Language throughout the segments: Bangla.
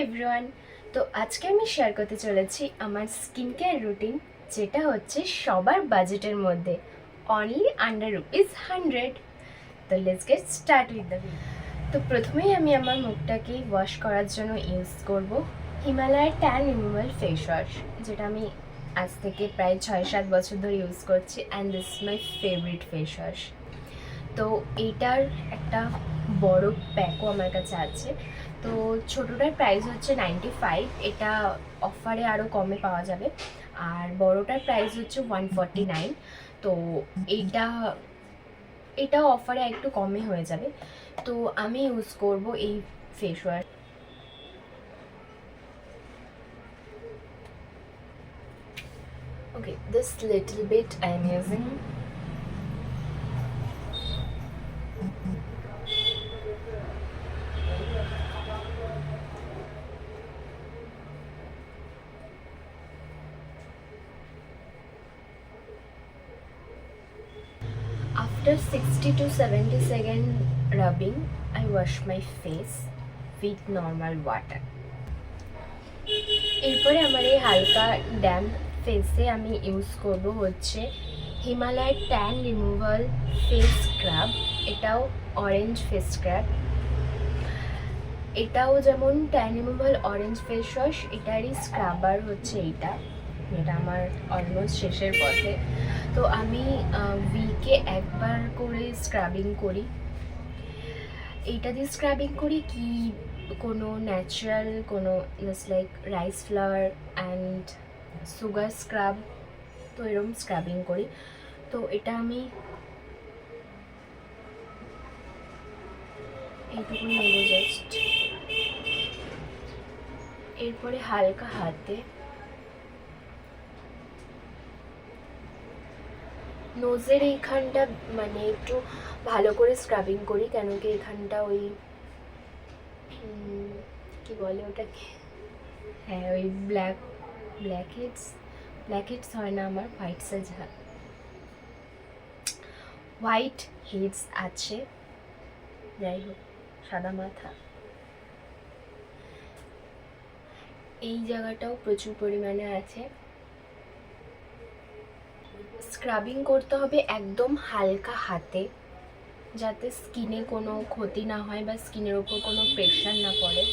এভরিওয়ান। তো আজকে আমি শেয়ার করতে চলেছি আমার স্কিন কেয়ার রুটিন, যেটা হচ্ছে সবার বাজেটের মধ্যে, অনলি আন্ডার ₹100। তো let's get start with the video. তো প্রথমেই আমি আমার মুখটাকে ওয়াশ করার জন্য ইউজ করব হিমালয়ের ট্যান রিমুভাল ফেস ওয়াশ, যেটা আমি আজ থেকে প্রায় 6-7 বছর ধরে ইউজ করছি, and this is my favourite face wash. তো এইটার একটা বড় প্যাকও আমার কাছে আছে। তো ছোটোটার প্রাইস হচ্ছে 95, এটা অফারে আরও কমে পাওয়া যাবে। আর বড়টার প্রাইস হচ্ছে 149। তো এইটা এটাও অফারে একটু কমে হয়ে যাবে। তো আমি ইউজ করব এই face wash. Okay, this little bit I am using. After 60 to 70 second rubbing, I wash my face with normal water. এরপরে আমার এই হালকা ড্যাম্প ফেসে আমি ইউজ করব হচ্ছে হিমালয়ের ট্যান রিমুভাল ফেস স্ক্রাব। এটাও অরেঞ্জ ফেস স্ক্রাব। এটাও যেমন tan removal orange face wash, এটারই স্ক্রাবার হচ্ছে এইটা। এটা আমার অলমোস্ট শেষের পথে। তো আমি উইকে একবার করে স্ক্রাবিং করি। এইটা দিয়ে স্ক্রাবিং করি কি কোনো ন্যাচারাল কোনো just like rice flower and sugar scrub, তো এরকম স্ক্রাবিং করি। তো এটা আমি এইটুকু নেবো জাস্ট। এরপরে হালকা হাতে নোজের এইখানটা মানে একটু ভালো করে স্ক্রাবিং করি, কেন কি এখানটা ওই কি বলে ওটাকে, হ্যাঁ ওই ব্ল্যাক হেডস হয় না, আমার হোয়াইট হেডস আছে, যাই হোক সাদা মাথা, এই জায়গাটাও প্রচুর পরিমাণে আছে। স্ক্রাবিং করতে হবে একদম হালকা হাতে, যাতে স্কিনে কোনো ক্ষতি না হয় বা স্কিনের ওপর কোনো প্রেশার না পড়ে।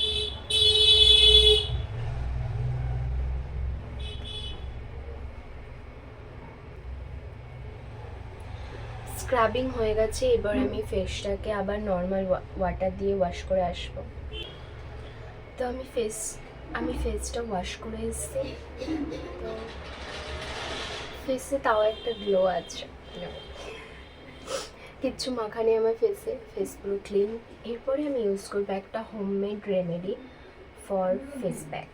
স্ক্রাবিং হয়ে গেছে, এবার আমি ফেসটাকে আবার নর্মাল ওয়াটার দিয়ে ওয়াশ করে আসবো। তো আমি ফেসটা ওয়াশ করে এসেছি। তো ফেসে তাও একটা গ্লো আছে, কিচ্ছু মাখানি আমার ফেস পুরো ক্লিন। এরপরে আমি ইউজ করবো একটা homemade remedy for face pack.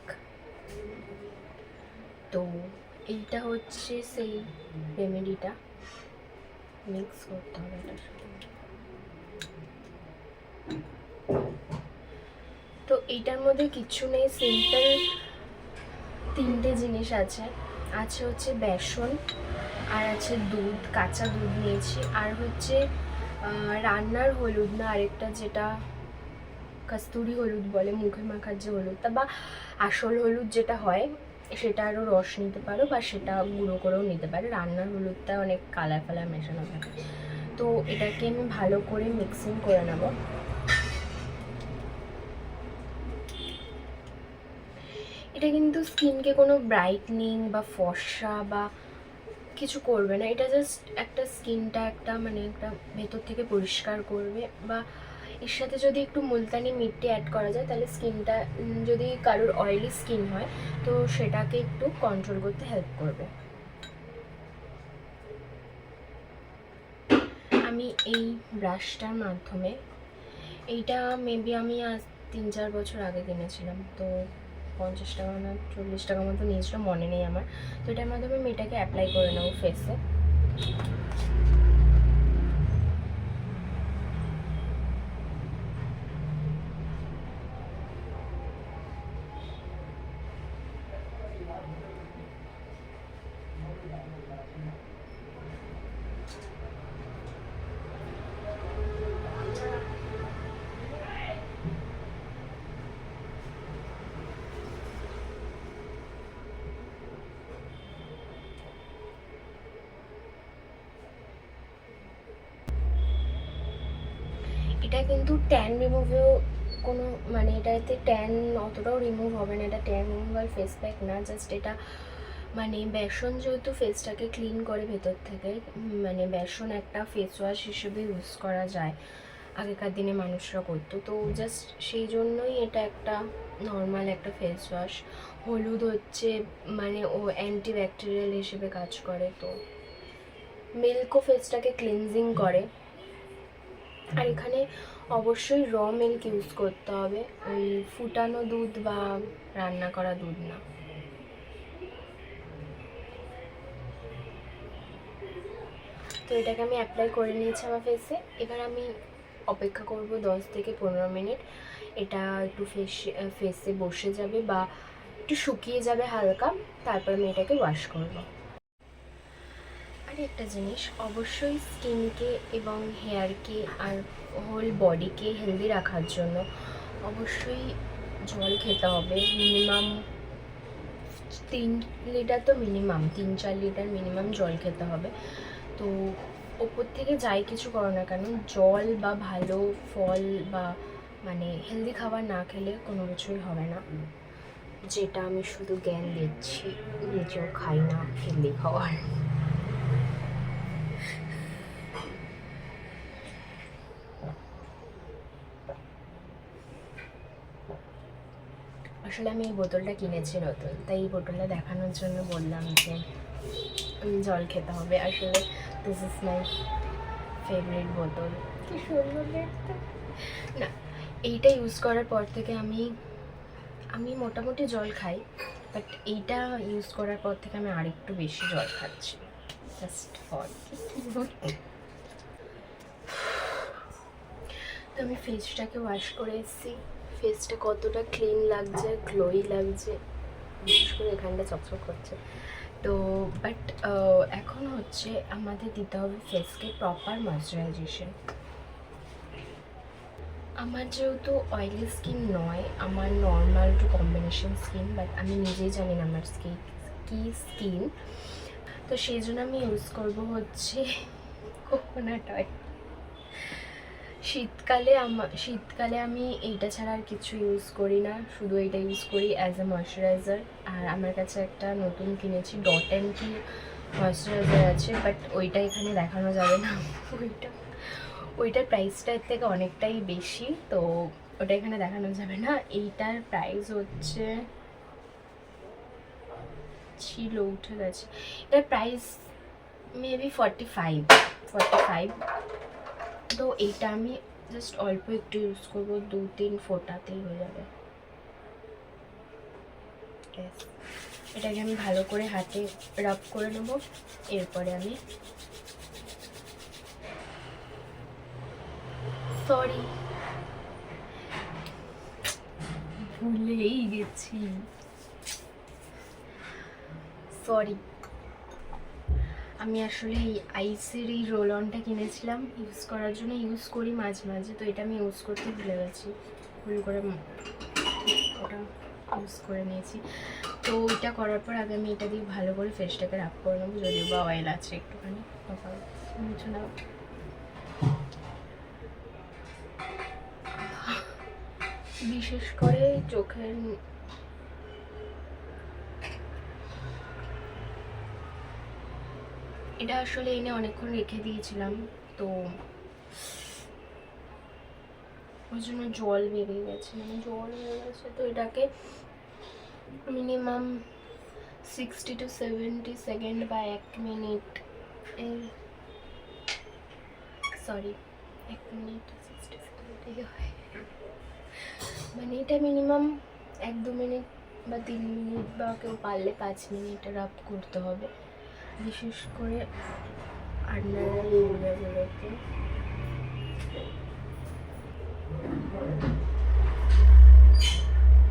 তো এইটা হচ্ছে সেই রেমেডিটা, মিক্স করতে হবে এটার সাথে। তো এইটার মধ্যে কিছু নেই, সিম্পল 3টে জিনিস আছে হচ্ছে বেসন, আর আছে দুধ, কাঁচা দুধ নিয়েছি, আর হচ্ছে রান্নার হলুদ না আরেকটা, যেটা কস্তুরি হলুদ বলে, মুখে মাখার যে হলুদটা বা আসল হলুদ যেটা হয়, সেটা আরও রস নিতে পারো বা সেটা গুঁড়ো করেও নিতে পারো। রান্নার হলুদটা অনেক কালার মেশানো থাকে। তো এটাকে আমি ভালো করে মিক্সিং করে নেব। এটা কিন্তু স্কিনকে কোনো ব্রাইটনিং বা ফর্সা বা কিছু করবে না, এটা জাস্ট একটা স্কিনটা একটা মানে একটা ভেতর থেকে পরিষ্কার করবে। বা এর সাথে যদি একটু মুলতানি মিট্টি অ্যাড করা যায়, তাহলে স্কিনটা যদি কারোর অয়েলি স্কিন হয় তো সেটাকে একটু কন্ট্রোল করতে হেল্প করবে। আমি এই ব্রাশটার মাধ্যমে, এইটা মেবি আমি আজ 3-4 বছর আগে কিনেছিলাম, তো 50 টাকা না 40 টাকা মতো নিয়েছিল, মনে নেই আমার। তো এটার মাধ্যমে আমি এটাকে অ্যাপ্লাই করে নেবো ফেসে। এটা কিন্তু ট্যান রিমুভেও কোনো মানে এটাতে ট্যান অতটাও রিমুভ হবে না, এটা ট্যান রিমুভার ফেস প্যাক না, জাস্ট এটা মানে বেসন যেহেতু ফেসটাকে ক্লিন করে ভেতর থেকে, মানে বেসন একটা ফেস ওয়াশ হিসেবে ইউজ করা যায়, আগেকার দিনে মানুষরা করতো, তো জাস্ট সেই জন্যই এটা একটা নর্মাল একটা ফেস ওয়াশ। হলুদ হচ্ছে মানে ও অ্যান্টি ব্যাকটেরিয়াল হিসেবে কাজ করে, তো মিল্কও ফেসটাকে ক্লিনজিং করে। আর এখানে অবশ্যই র মিল্ক ইউজ করতে হবে, ওই ফুটানো দুধ বা রান্না করা দুধ না। তো এটাকে আমি অ্যাপ্লাই করে নিয়েছি আমার ফেসে। এবার আমি অপেক্ষা করব 10 থেকে 15 মিনিট, এটা একটু ফেসে বসে যাবে বা একটু শুকিয়ে যাবে হালকা, তারপর আমি এটাকে ওয়াশ করব। আর একটা জিনিস, অবশ্যই স্কিনকে এবং হেয়ারকে আর হোল বডিকে হেলদি রাখার জন্য অবশ্যই জল খেতে হবে, মিনিমাম 3 লিটার, তো মিনিমাম 3-4 লিটার মিনিমাম জল খেতে হবে। তো ওপর থেকে যাই কিছু করো না কেন, জল বা ভালো ফল বা মানে হেলদি খাবার না খেলে কোনো কিছুই হবে না, যেটা আমি শুধু জ্ঞান দিচ্ছি, নিজেও খাই না হেলদি খাবার। আসলে আমি এই বোতলটা কিনেছি নতুন, তাই এই বোতলটা দেখানোর জন্য বললাম যে জল খেতে হবে। আসলে দিস ইজ মাই ফেভারিট বোতল, কি সুন্দর দেখতে না। এইটা ইউজ করার পর থেকে আমি মোটামুটি জল খাই, বাট এইটা ইউজ করার পর থেকে আমি আরেকটু বেশি জল খাচ্ছি, জাস্ট ফর। তো আমি ফেসটাকে ওয়াশ করে এসেছি, ফেসটা কতটা ক্লিন লাগছে, গ্লোই লাগছে, বিশেষ করে এখানটা চকচক করছে। তো বাট এখন হচ্ছে আমাদের দিতে হবে ফেসকে প্রপার ময়শ্চারাইজেশন। আমার যেহেতু অয়েলি স্কিন নয়, আমার normal to combination skin, but আমি নিজেই জানি না আমার কি স্কিন, তো সেই জন্য আমি ইউজ করবো হচ্ছে কোকোনাট অয়েল। শীতকালে আমি এইটা ছাড়া আর কিছু ইউজ করি না, শুধু এইটা ইউজ করি অ্যাজ এ ময়শ্চারাইজার। আর আমার কাছে একটা নতুন কিনেছি ডট অ্যান্ড কি ময়শ্চারাইজার আছে, বাট ওইটা এখানে দেখানো যাবে না, ওইটার প্রাইসটা এর থেকে অনেকটাই বেশি, তো ওটা এখানে দেখানো যাবে না। এইটার প্রাইস হচ্ছে ছিল, উঠে গেছে, এটার প্রাইস মেবি 45। তো এইটা আমি জাস্ট অল্প একটু ইউজ করবো, 2-3 ফোঁটাতেই হয়ে যাবে। এটাকে আমি ভালো করে হাতে রাব করে নেব, এরপরে আমি সরি ভুলেই গেছি, সরি। আমি আসলে এই আইসের এই রোল অনটা কিনেছিলাম ইউজ করার জন্য, ইউজ করি মাঝে মাঝে, তো এটা আমি ইউজ করতে ভুলে গেছি, ভুল করে ওটা ইউজ করে নিয়েছি। তো ওইটা করার পর আগে আমি এটা দিয়ে ভালো করে ফেসটাকে রাব করে নেবো, যদিও বা অয়েল আছে একটুখানি, মুছে নেব। বিশেষ করে চোখের এটা আসলে এনে অনেকক্ষণ রেখে দিয়েছিলাম, তো ওই জন্য জল বেরিয়ে গেছে, তো এটাকে মিনিমাম 60 to 70 সেকেন্ড বা 1 মিনিট, সরি 1 মিনিট 60 সেকেন্ড হয়, মানে এটা মিনিমাম 1-2 মিনিট বা 3 মিনিট বা কেউ পারলে 5 মিনিট রাব করতে হবে, বিশেষ করে আন্ডার এরিয়াগুলোতে।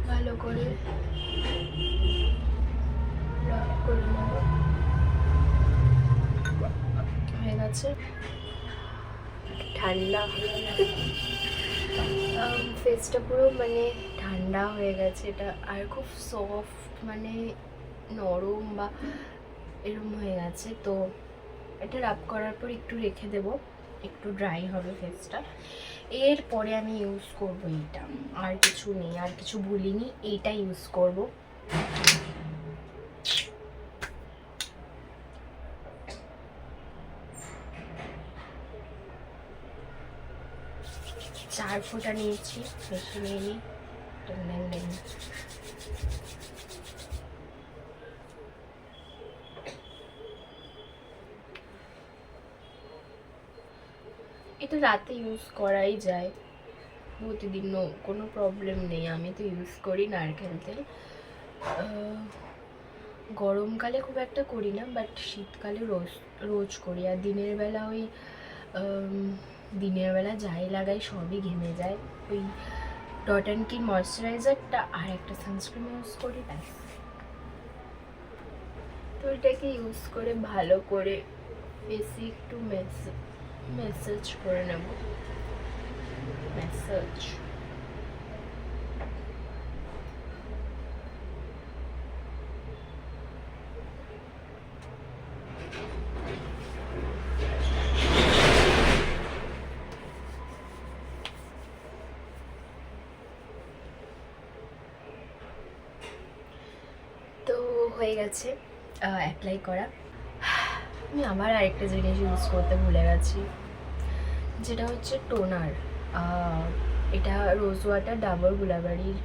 ভালো করে রাব করে নেব, হয়ে গেছে। ঠান্ডা ফেসটা পুরো মানে ঠান্ডা হয়ে গেছে এটা, আর খুব সফট মানে নরম বা এরম হয়ে গেছে। তো এটা রাব করার পর একটু রেখে দেব, একটু ড্রাই হবে ফেসটা। এরপরে আমি ইউজ করব এইটা, আর কিছু নেই, আর কিছু ভুলিনি, এইটা ইউজ করব। চার ফোঁটা নিয়েছি, বেশি নিয়ে নিই। এটা রাতে ইউজ করাই যায়, প্রতিদিনও কোনো প্রবলেম নেই। আমি তো ইউজ করি নারকেল তেল, গরমকালে খুব একটা করি না, বাট শীতকালে রোজ রোজ করি। আর দিনের বেলা ওই দিনের বেলা যাই লাগাই সবই ঘেমে যায়। ওই ডট অ্যান্ড কির ময়শ্চারাইজারটা আর একটা সানস্ক্রিন ইউজ করি, ব্যাস। তো এটাকে ইউজ করে ভালো করে বেশি একটু ম্যাসাজ করে নেব, ম্যাসাজ। তো হয়ে গেছে অ্যাপ্লাই করা। আমি আবার আরেকটা জিনিস ইউজ করতে ভুলে গেছি, যেটা হচ্ছে টোনার। এটা রোজ ওয়াটার, ডাবর গুলাবাড়ির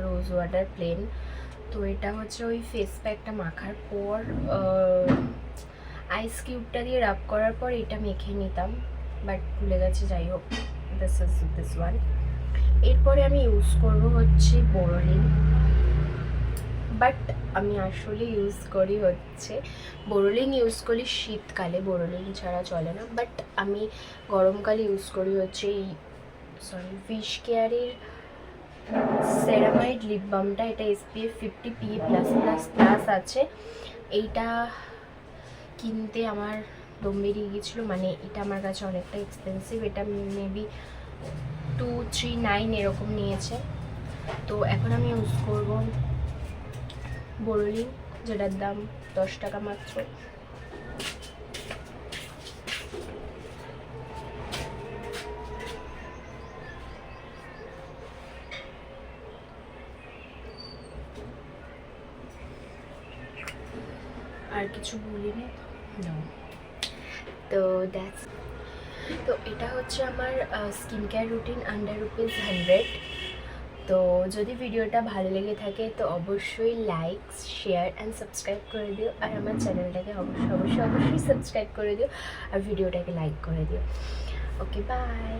রোজ ওয়াটার প্লেন। তো এটা হচ্ছে ওই ফেস প্যাকটা মাখার পর আইস কিউবটা দিয়ে রাব করার পর এটা মেখে নিতাম, বাট ভুলে গেছি। যাই হোক, দিস ওয়ান। এরপরে আমি ইউজ করব হচ্ছে বোরোলিন, বাট আমি আসলে ইউজ করি হচ্ছে বোরোলিন ইউজ করি শীতকালে, বোরোলিন ছাড়া চলে না। বাট আমি গরমকালে ইউজ করি হচ্ছে এই ফিশ কেয়ারের সেরামাইড লিপ বামটা। এটা SPF 50 PA+++ আছে। এইটা কিনতে আমার দম বেরিয়ে গিয়েছিলো, মানে এটা আমার কাছে অনেকটা এক্সপেন্সিভ। এটা মেবি 239 এরকম নিয়েছে। তো এখন আমি ইউজ করব বোরোলিন, যেটার দাম 10 টাকা মাত্র। আর কিছু বলিনি না। তো দ্যাটস, তো এটা হচ্ছে আমার স্কিন কেয়ার রুটিন আন্ডার ₹100। তো যদি ভিডিওটা ভালো লেগে থাকে তো অবশ্যই লাইক, শেয়ার অ্যান্ড সাবস্ক্রাইব করে দিও। আর আমার চ্যানেলটাকে অবশ্যই সাবস্ক্রাইব করে দিও, আর ভিডিওটাকে লাইক করে দিও। ওকে, বাই।